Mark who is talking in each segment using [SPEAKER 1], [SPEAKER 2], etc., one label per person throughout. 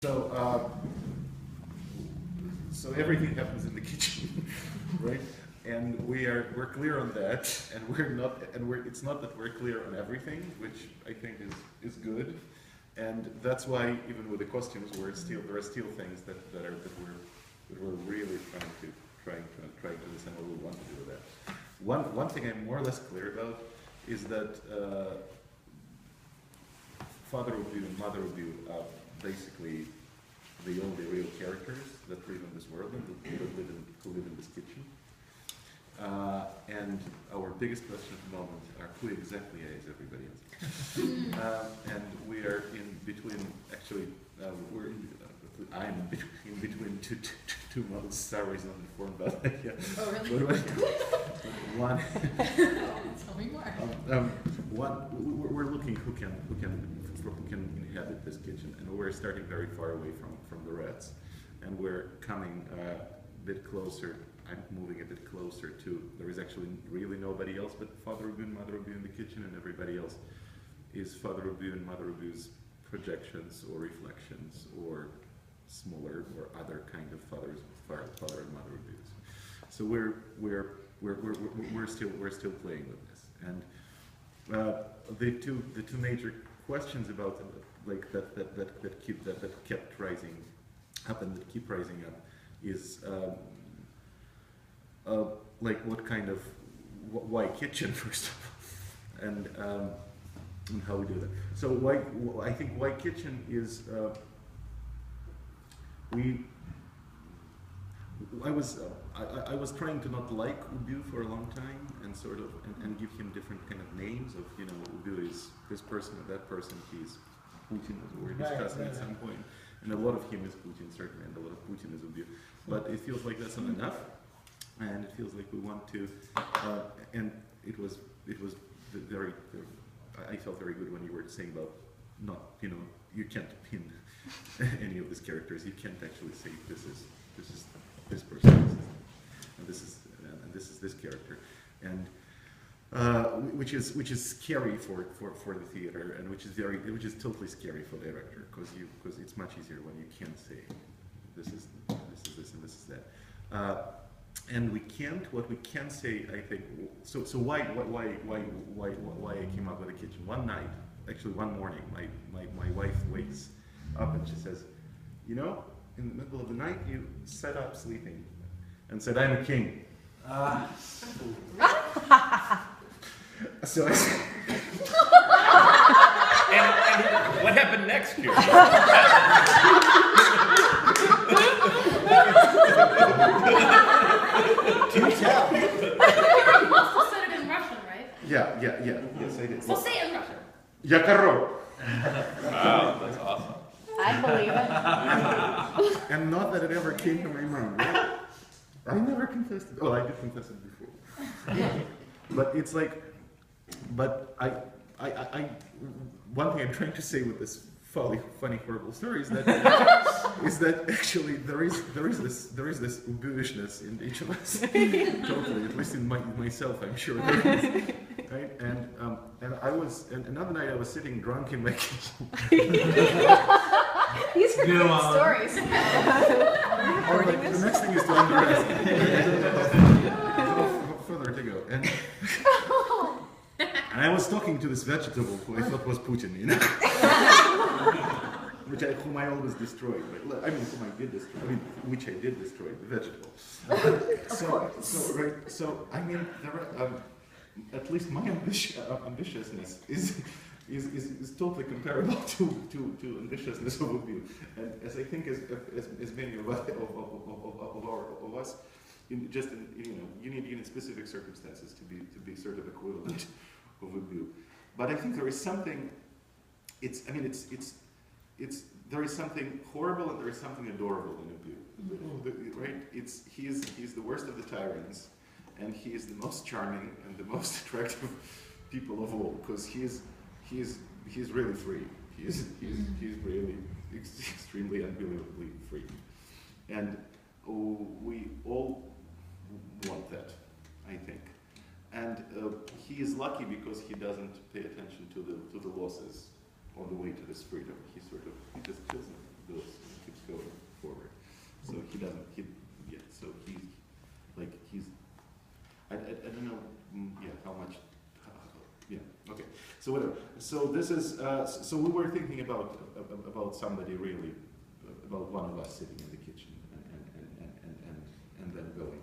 [SPEAKER 1] So, so everything happens in the kitchen, right? And we're clear on that, and it's not that we're clear on everything, which I think is good, and that's why even with the costumes, there are still things that we're really trying to understand what we want to do with that. One thing I'm more or less clear about is that Father Ubu and Mother Ubu are basically the only real characters that live in this world and who live in this kitchen. And our biggest question at the moment are who exactly is everybody else? And we are in between, actually, I'm in between two models. Sarah is not informed about that yet.
[SPEAKER 2] Oh, really?
[SPEAKER 1] One.
[SPEAKER 2] Tell me more.
[SPEAKER 1] We're looking who can inhabit this kitchen, and we're starting very far away from the Reds, and we're coming a bit closer. I'm moving a bit closer to. There is actually really nobody else but Father Ubu and Mother Ubu in the kitchen, and everybody else is Father Ubu and Mother Ubu's projections or reflections or smaller or other kind of father and Mother Ubus. So we're still playing with this, and the two major questions about like that kept rising up and that keep rising up is like what kind of why kitchen first of all, and how we do that. So I think why kitchen is I was trying to not like Ubu for a long time and sort of and give him different kind of names of, you know, Ubu is this person or that person, he's Putin, as we were discussing at some point, and a lot of him is Putin certainly, and a lot of Putin is Ubu, but it feels like that's not enough, and it feels like we want to, and it was very, I felt very good when you were saying about not, you know, you can't pin any of these characters. You can't actually say this is this person, and this is this character, and which is scary for the theater, and which is totally scary for the director, because it's much easier when you can't say this is this and this is that. And we can't. What we can say, I think. So why I came up with the kitchen one night? Actually, one morning, my wife wakes up and she says, "You know, in the middle of the night, you sat up sleeping and said, 'I'm a king.'" So I said,
[SPEAKER 3] and what happened next year?
[SPEAKER 1] "Do tell."
[SPEAKER 2] You also said it in Russian, right?
[SPEAKER 1] Yeah. Yes, I did.
[SPEAKER 2] So say it in Russian.
[SPEAKER 1] "Я король."
[SPEAKER 3] Wow, that's awesome.
[SPEAKER 4] I believe it.
[SPEAKER 1] And not that it ever came to my mind, right? I never confessed it. Oh, I did confess it before. But it's like, but I one thing I'm trying to say with this funny, horrible story is that actually there is this Ubu-ishness in each of us. Totally, at least in myself, I'm sure there is. Right? And I was, and another night I was sitting drunk in my kitchen.
[SPEAKER 4] These are great stories.
[SPEAKER 1] The next thing is to underestimate. Further to go. And I was talking to this vegetable who I thought was Putin, you know? Whom I always destroyed. But, I mean, whom I did destroy. I mean, which I did destroy, the vegetable. So I mean, at least my ambitiousness is totally comparable to ambitiousness of Ubu, and as I think as many of us, you know, you need specific circumstances to be sort of equivalent of Ubu. But I think there is something. There is something horrible and there is something adorable in Ubu, right? He's the worst of the tyrants, and he is the most charming and the most attractive people of all, because he's really free. He's really extremely unbelievably free, and we all want that, I think. And he is lucky because he doesn't pay attention to the losses on the way to this freedom. He just kills those. doesn't, yeah, so I don't know, yeah, how much, yeah, okay. So whatever. So this is, so we were thinking about somebody really, about one of us sitting in the kitchen and then going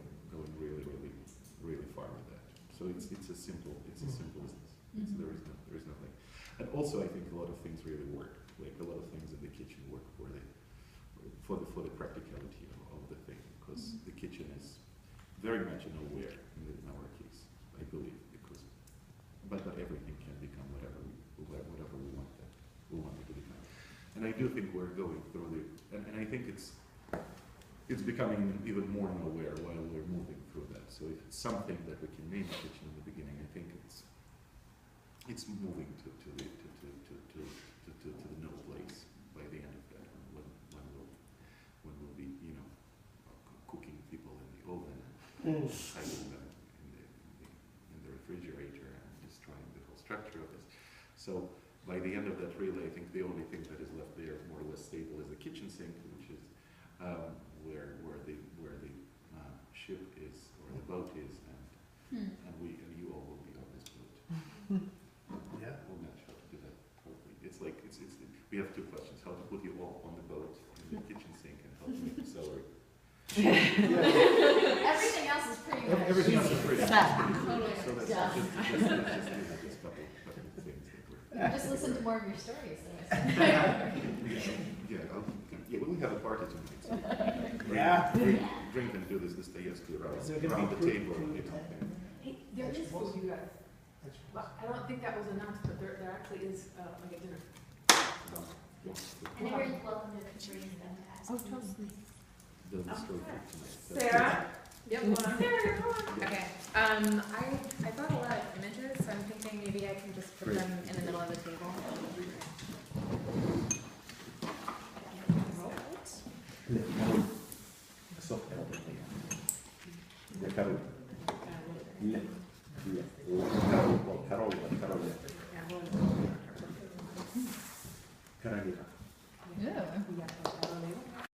[SPEAKER 1] really far with that. So it's a simple as this. There is nothing. And also I think a lot of things really work. Like a lot of things in the kitchen work for the practicality of the thing, because the kitchen is very much aware in our case, I believe, because but everything can become whatever we want it to become. And I do think we're going through and I think it's becoming even more aware while we're moving through that. So if it's something that we can name a kitchen in the beginning, I think it's moving to the no place by the end of that, when we'll be, you know, cooking people in the oven and hiding them in the refrigerator and destroying the whole structure of this. So by the end of that, really, I think the only thing that is left there more or less stable is the kitchen sink, which is where the ship is, or the boat is, and you all will be on this boat.
[SPEAKER 5] Yeah.
[SPEAKER 1] We'll not how to do that properly. It's like we have two questions: how to put you all on the boat in the kitchen sink, and how to make the celery.
[SPEAKER 2] Everything else is pretty much.
[SPEAKER 1] Everything else is pretty.
[SPEAKER 2] Totally.
[SPEAKER 1] So that's
[SPEAKER 2] Yeah.
[SPEAKER 1] just a couple of things that we're.
[SPEAKER 2] Just listen to more of your stories.
[SPEAKER 1] Yeah, we'll have a party tonight. So
[SPEAKER 5] Yeah.
[SPEAKER 1] drink and do this Dostoevsky
[SPEAKER 5] Is there gonna
[SPEAKER 1] around
[SPEAKER 5] be
[SPEAKER 1] the table.
[SPEAKER 5] fruit?
[SPEAKER 1] You know,
[SPEAKER 6] Hey, there is food, you guys. Well, I don't think that was announced, but there actually is like a dinner.
[SPEAKER 2] And everyone's welcome to bring them to ask.
[SPEAKER 4] Oh, totally.
[SPEAKER 1] Doesn't stroke it tonight.
[SPEAKER 6] Sarah? Yep.
[SPEAKER 2] Sarah, you're on.
[SPEAKER 6] Okay. I